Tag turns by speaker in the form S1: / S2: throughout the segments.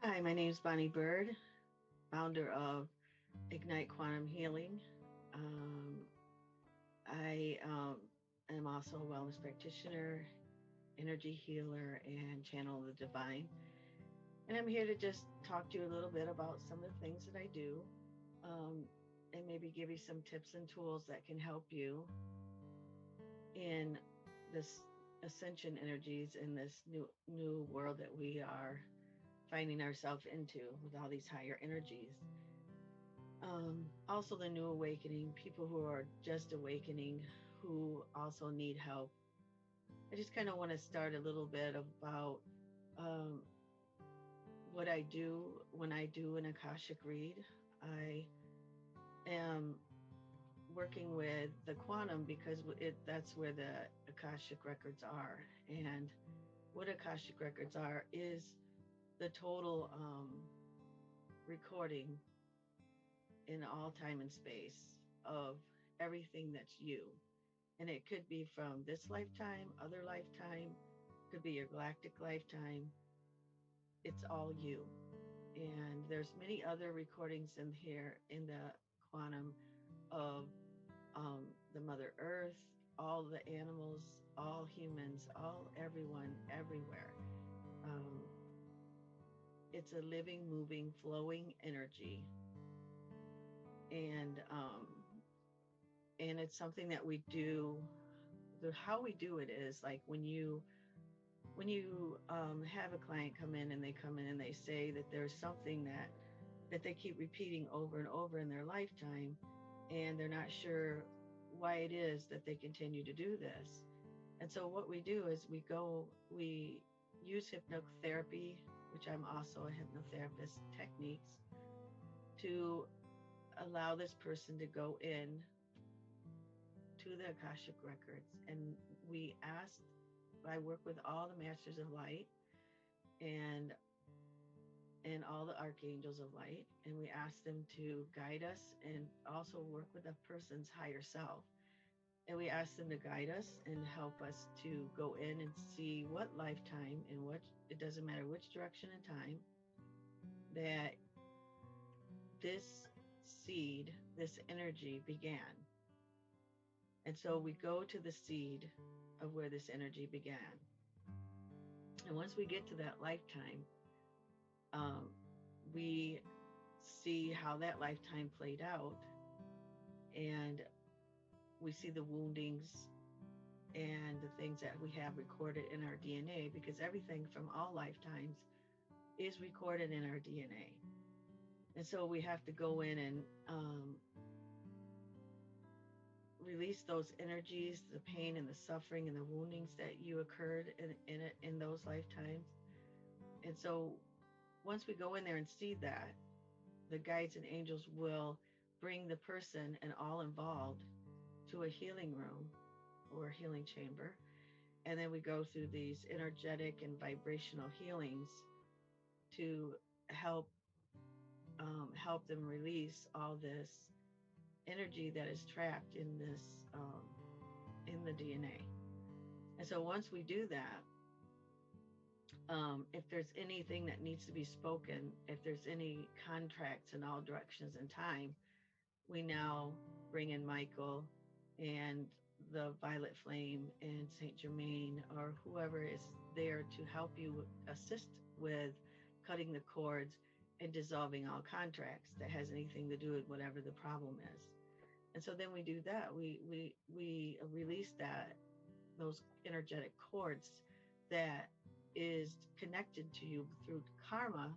S1: Hi, my name is Bonnie Burd, founder of Ignite Quantum Healing. Um, I am also a wellness practitioner, energy healer, and channel of the divine. And I'm here to just talk to you a little bit about some of the things that I do, um, and maybe give you some tips and tools that can help you in this ascension energies in this new world that we are finding ourselves into with all these higher energies. Also, the new awakening, people who are just awakening, who also need help. I just kind of want to start a little bit about um, what I do when I do an Akashic read. I am working with the quantum because that's where the Akashic records are. And what Akashic records are is the total recording in all time and space of everything that's you. And it could be from this lifetime, other lifetime, could be your galactic lifetime. It's all you. And there's many other recordings in here in the quantum of the Mother Earth, all the animals, all humans, all everyone, everywhere. Um, it's a living, moving, flowing energy, and it's something that we do. How we do it is like when you have a client come in and they come in and they say that there's something that they keep repeating over and over in their lifetime, and they're not sure why it is that they continue to do this. And so what we do is we use hypnotherapy, which I'm also a hypnotherapist, techniques to allow this person to go in to the Akashic records. And I work with all the masters of light and all the archangels of light, and we ask them to guide us and also work with a person's higher self. And we ask them to guide us and help us to go in and see what lifetime and what, it doesn't matter which direction in time, that this seed, this energy began. And so we go to the seed of where this energy began. And once we get to that lifetime, um, we see how that lifetime played out, and we see the woundings and the things that we have recorded in our DNA, because everything from all lifetimes is recorded in our DNA. And so we have to go in and release those energies, the pain and the suffering and the woundings that you occurred in those lifetimes. And so once we go in there and see that, the guides and angels will bring the person and all involved to a healing room or a healing chamber. And then we go through these energetic and vibrational healings to help help them release all this energy that is trapped in this in the DNA. And so once we do that, if there's anything that needs to be spoken, if there's any contracts in all directions and time, we now bring in Michael and the Violet Flame and Saint Germain or whoever is there to help you assist with cutting the cords and dissolving all contracts that has anything to do with whatever the problem is. And so then we do that. We release those energetic cords that is connected to you through karma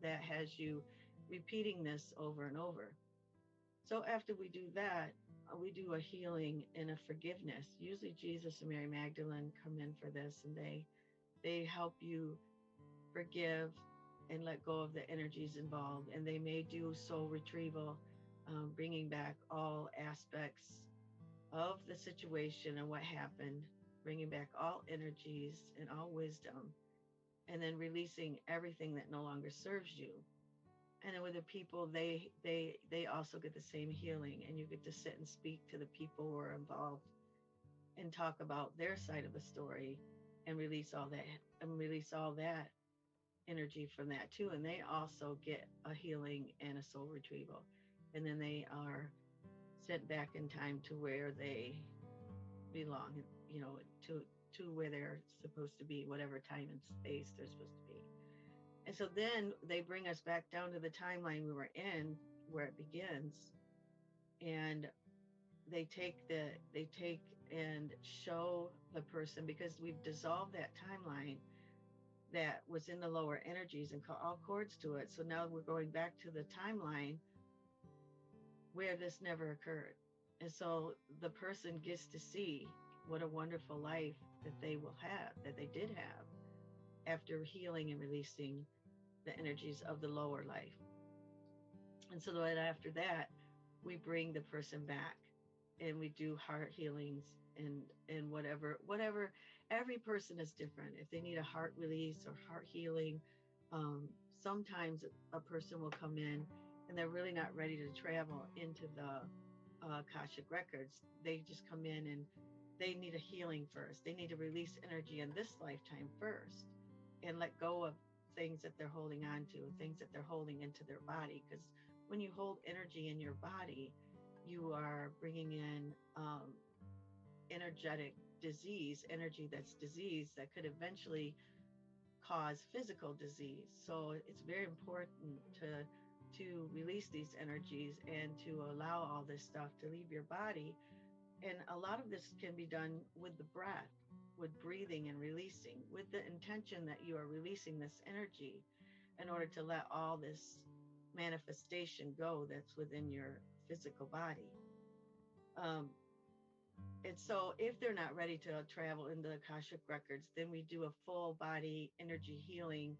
S1: that has you repeating this over and over. So after we do that, we do a healing and a forgiveness. Usually Jesus and Mary Magdalene come in for this, and they help you forgive and let go of the energies involved. And they may do soul retrieval, bringing back all aspects of the situation and what happened, bringing back all energies and all wisdom, and then releasing everything that no longer serves you. And then with the people, they also get the same healing, and you get to sit and speak to the people who are involved and talk about their side of the story and release all that energy from that too. And they also get a healing and a soul retrieval. And then they are sent back in time to where they belong, to where they're supposed to be, whatever time and space they're supposed to be. And so then they bring us back down to the timeline we were in, where it begins, and they take and show the person, because we've dissolved that timeline that was in the lower energies and all cords to it. So now we're going back to the timeline where this never occurred. And so the person gets to see what a wonderful life that they will have, that they did have after healing and releasing the energies of the lower life. And so then after that, we bring the person back and we do heart healings and whatever. Every person is different. If they need a heart release or heart healing, sometimes a person will come in and they're really not ready to travel into the Akashic records. They just come in and they need a healing first. They need to release energy in this lifetime first and let go of things that they're holding on to, things that they're holding into their body. Because when you hold energy in your body, you are bringing in energetic disease, energy that's disease that could eventually cause physical disease. So it's very important to release these energies and to allow all this stuff to leave your body. And a lot of this can be done with the breath, with breathing and releasing, with the intention that you are releasing this energy in order to let all this manifestation go that's within your physical body. Um, and so if they're not ready to travel into the Akashic records, then we do a full body energy healing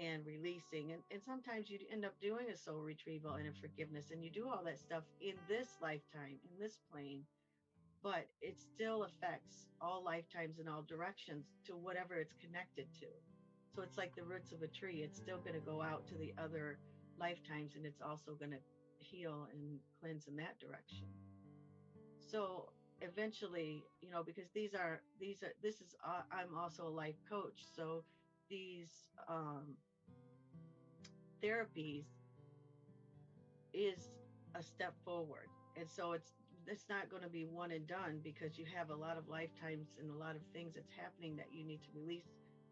S1: and releasing. And sometimes you end up doing a soul retrieval and a forgiveness, and you do all that stuff in this lifetime, in this plane, but it still affects all lifetimes in all directions to whatever it's connected to. So it's like the roots of a tree. It's still going to go out to the other lifetimes, and it's also going to heal and cleanse in that direction. So eventually, because this is I'm also a life coach. So these therapies is a step forward. And so it's not going to be one and done, because you have a lot of lifetimes and a lot of things that's happening that you need to release,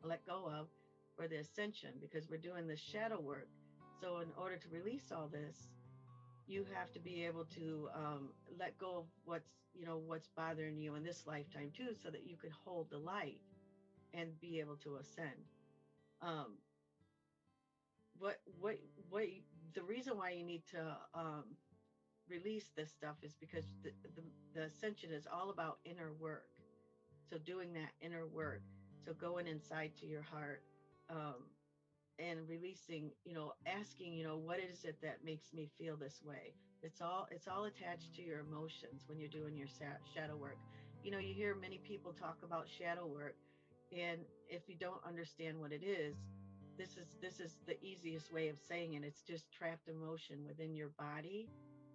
S1: let go of for the ascension, because we're doing this shadow work. So in order to release all this, you have to be able to let go of what's bothering you in this lifetime too, so that you can hold the light and be able to ascend. Um, what the reason why you need to release this stuff is because the ascension is all about inner work. So doing that inner work, so going inside to your heart, um, and releasing, asking, what is it that makes me feel this way? It's all attached to your emotions when you're doing your shadow work. You hear many people talk about shadow work, and if you don't understand what it is, this is the easiest way of saying it. It's just trapped emotion within your body,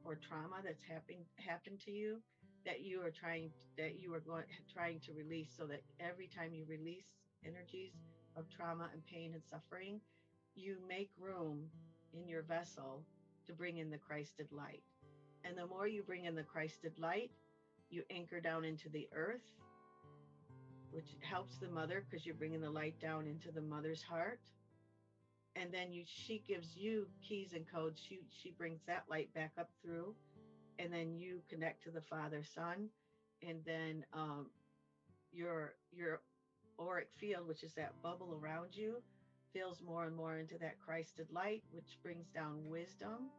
S1: or trauma that's happened to you, that you are trying to release, so that every time you release energies of trauma and pain and suffering, you make room in your vessel to bring in the Christed light. And the more you bring in the Christed light, you anchor down into the earth, which helps the mother, because you're bringing the light down into the mother's heart. And then she gives you keys and codes. She brings that light back up through, and then you connect to the Father, Son, and then your auric field, which is that bubble around you, fills more and more into that Christed light, which brings down wisdom,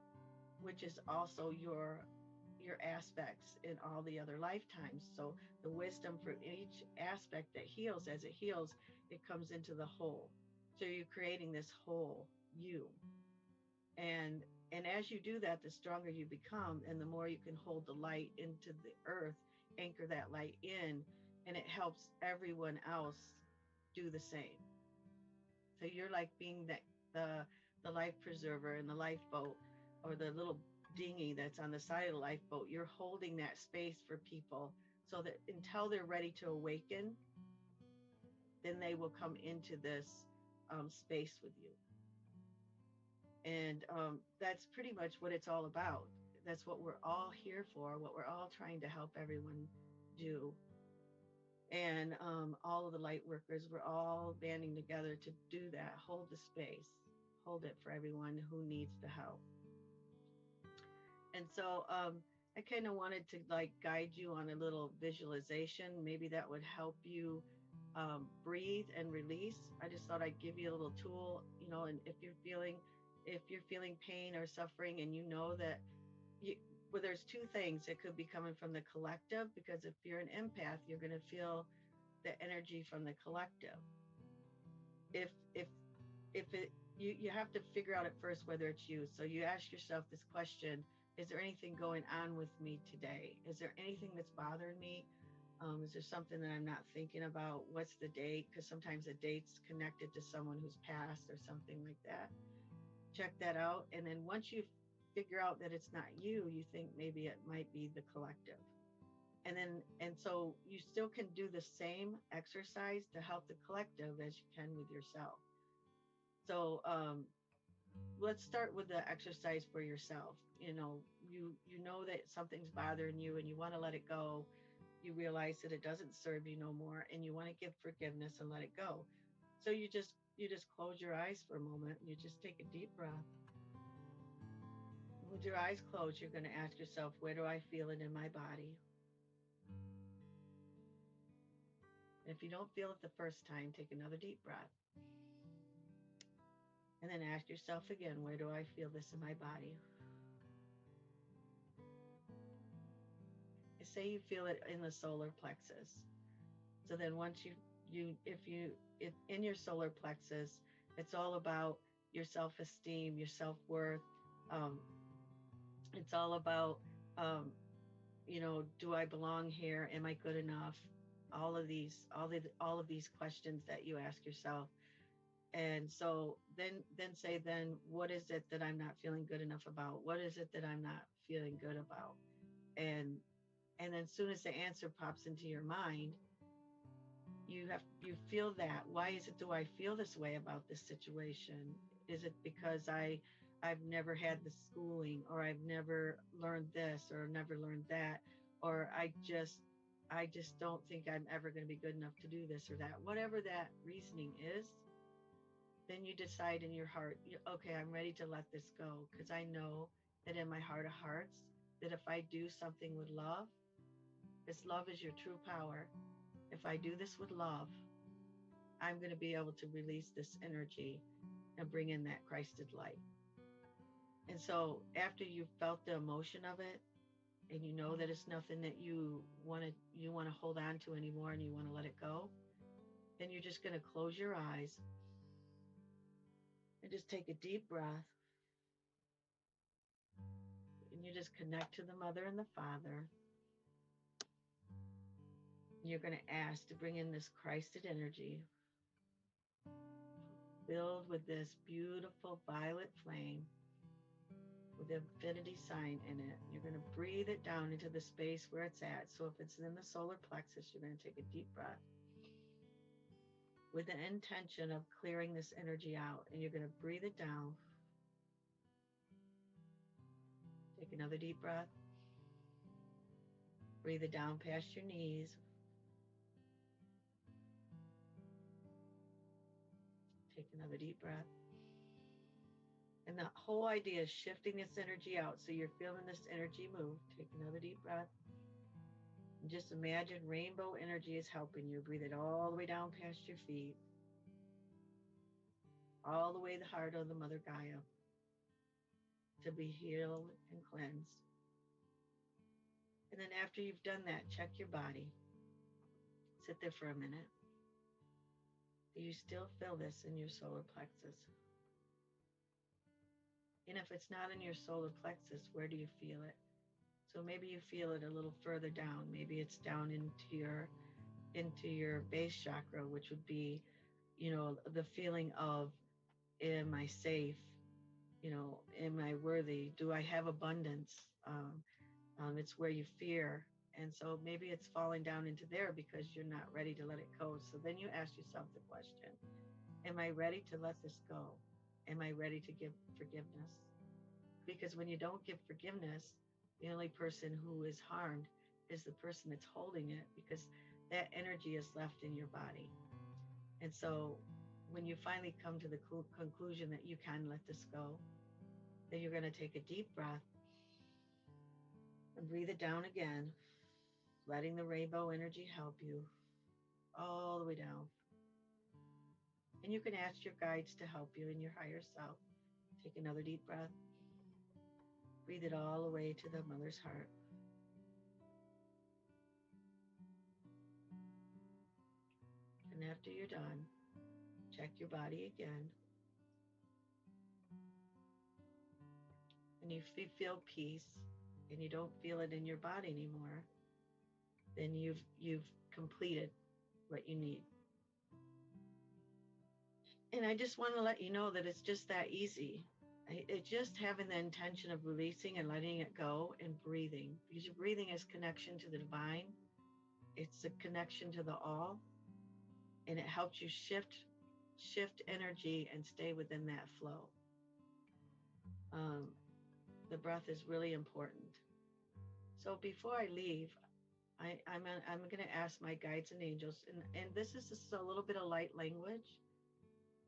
S1: which is also your aspects in all the other lifetimes. So the wisdom for each aspect that heals, as it heals, it comes into the whole. So you're creating this whole you. And as you do that, the stronger you become, and the more you can hold the light into the earth, anchor that light in, and it helps everyone else do the same. So you're like being the life preserver in the lifeboat, or the little dinghy that's on the side of the lifeboat. You're holding that space for people, so that until they're ready to awaken, then they will come into this space with you. And that's pretty much what it's all about. That's what we're all here for, what we're all trying to help everyone do. And all of the light workers, we're all banding together to do that, hold the space, hold it for everyone who needs the help. And so I kind of wanted to like guide you on a little visualization. Maybe that would help you breathe and release. I just thought I'd give you a little tool, and if you're feeling pain or suffering, and you know that you, well, there's two things. It could be coming from the collective, because if you're an empath, you're going to feel the energy from the collective. If if if it you you have to figure out at first whether it's you. So you ask yourself this question: is there anything going on with me today? Is there anything that's bothering me? Is there something that I'm not thinking about? What's the date? Because sometimes the date's connected to someone who's passed or something like that. Check that out. And then once you figure out that it's not you, you think maybe it might be the collective. And so you still can do the same exercise to help the collective as you can with yourself. So let's start with the exercise for yourself. You know that something's bothering you and you want to let it go. You realize that it doesn't serve you no more, and you want to give forgiveness and let it go. So you just close your eyes for a moment, and you just take a deep breath. With your eyes closed, you're going to ask yourself, where do I feel it in my body? And if you don't feel it the first time, take another deep breath. And then ask yourself again, where do I feel this in my body? Say you feel it in the solar plexus. So then once you if in your solar plexus, it's all about your self-esteem, your self-worth. Um, it's all about, um, do I belong here? Am I good enough? All of these questions that you ask yourself. And so then what is it that I'm not feeling good enough about? What is it that I'm not feeling good about? And and then as soon as the answer pops into your mind, you feel that. Why is it do I feel this way about this situation? Is it because I've never had the schooling, or I've never learned this or never learned that, or I just don't think I'm ever going to be good enough to do this or that. Whatever that reasoning is, then you decide in your heart, okay, I'm ready to let this go, because I know that in my heart of hearts, that if I do something with love, because love is your true power, if I do this with love, I'm going to be able to release this energy and bring in that Christed light. And so after you've felt the emotion of it, and you know that it's nothing that you want to hold on to anymore, and you want to let it go, then you're just going to close your eyes and just take a deep breath, and you just connect to the mother and the father. And you're going to ask to bring in this Christed energy filled with this beautiful violet flame with the infinity sign in it. You're going to breathe it down into the space where it's at. So if it's in the solar plexus, you're going to take a deep breath with the intention of clearing this energy out. And you're going to breathe it down. Take another deep breath. Breathe it down past your knees. Take another deep breath. And the whole idea is shifting this energy out. So you're feeling this energy move. Take another deep breath. And just imagine rainbow energy is helping you. Breathe it all the way down past your feet, all the way to the heart of the Mother Gaia, to be healed and cleansed. And then after you've done that, check your body. Sit there for a minute. Do you still feel this in your solar plexus? And if it's not in your solar plexus, where do you feel it? So maybe you feel it a little further down. Maybe it's down into your base chakra, which would be, the feeling of, am I safe? Am I worthy? Do I have abundance? It's where you fear. And so maybe it's falling down into there because you're not ready to let it go. So then you ask yourself the question, Am I ready to let this go? Am I ready to give forgiveness? Because when you don't give forgiveness, the only person who is harmed is the person that's holding it, because that energy is left in your body. And so when you finally come to the conclusion that you can let this go, then you're going to take a deep breath and breathe it down again, letting the rainbow energy help you all the way down. And you can ask your guides to help you in your higher self. Take another deep breath, breathe it all the way to the mother's heart. And after you're done, check your body again. And if you feel peace and you don't feel it in your body anymore, then you've completed what you need. And I just want to let you know that it's just that easy. It's just having the intention of releasing and letting it go and breathing, because your breathing is connection to the divine. It's a connection to the all, and it helps you shift energy and stay within that flow. Um, the breath is really important. So before I leave, I'm going to ask my guides and angels, and this is just a little bit of light language.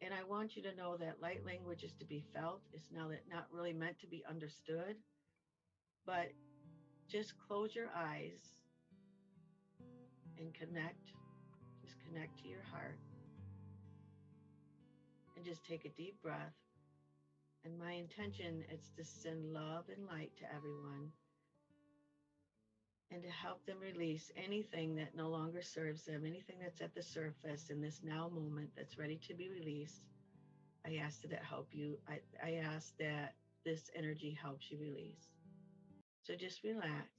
S1: And I want you to know that light language is to be felt. It's not really meant to be understood, but just close your eyes and connect. Just connect to your heart and just take a deep breath. And my intention is to send love and light to everyone and to help them release anything that no longer serves them, anything that's at the surface in this now moment that's ready to be released. I ask that it help you. I ask that this energy helps you release. So just relax.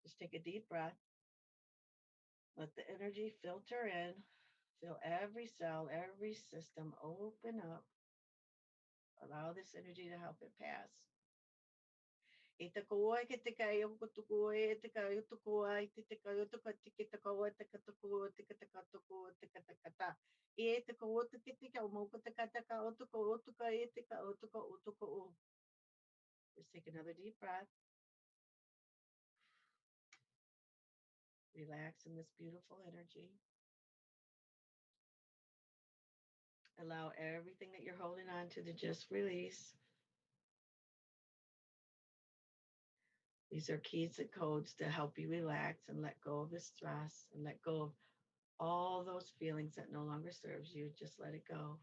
S1: Just take a deep breath. Let the energy filter in. Feel every cell, every system open up. Allow this energy to help it pass. Just take another deep breath. Relax in this beautiful energy. Allow everything that you're holding on to just release. These are keys and codes to help you relax and let go of the stress and let go of all those feelings that no longer serves you. Just let it go.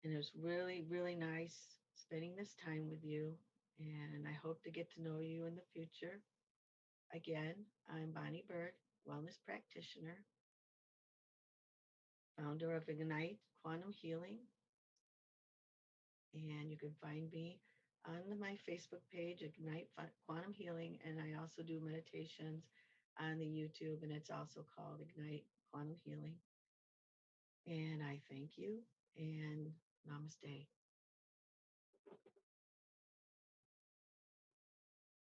S1: And it was really, really nice spending this time with you. And I hope to get to know you in the future. Again, I'm Bonnie Burd, Wellness Practitioner, founder of Ignite Quantum Healing. And you can find me on my Facebook page, Ignite Quantum Healing. And I also do meditations on the YouTube, and it's also called Ignite Quantum Healing. And I thank you. And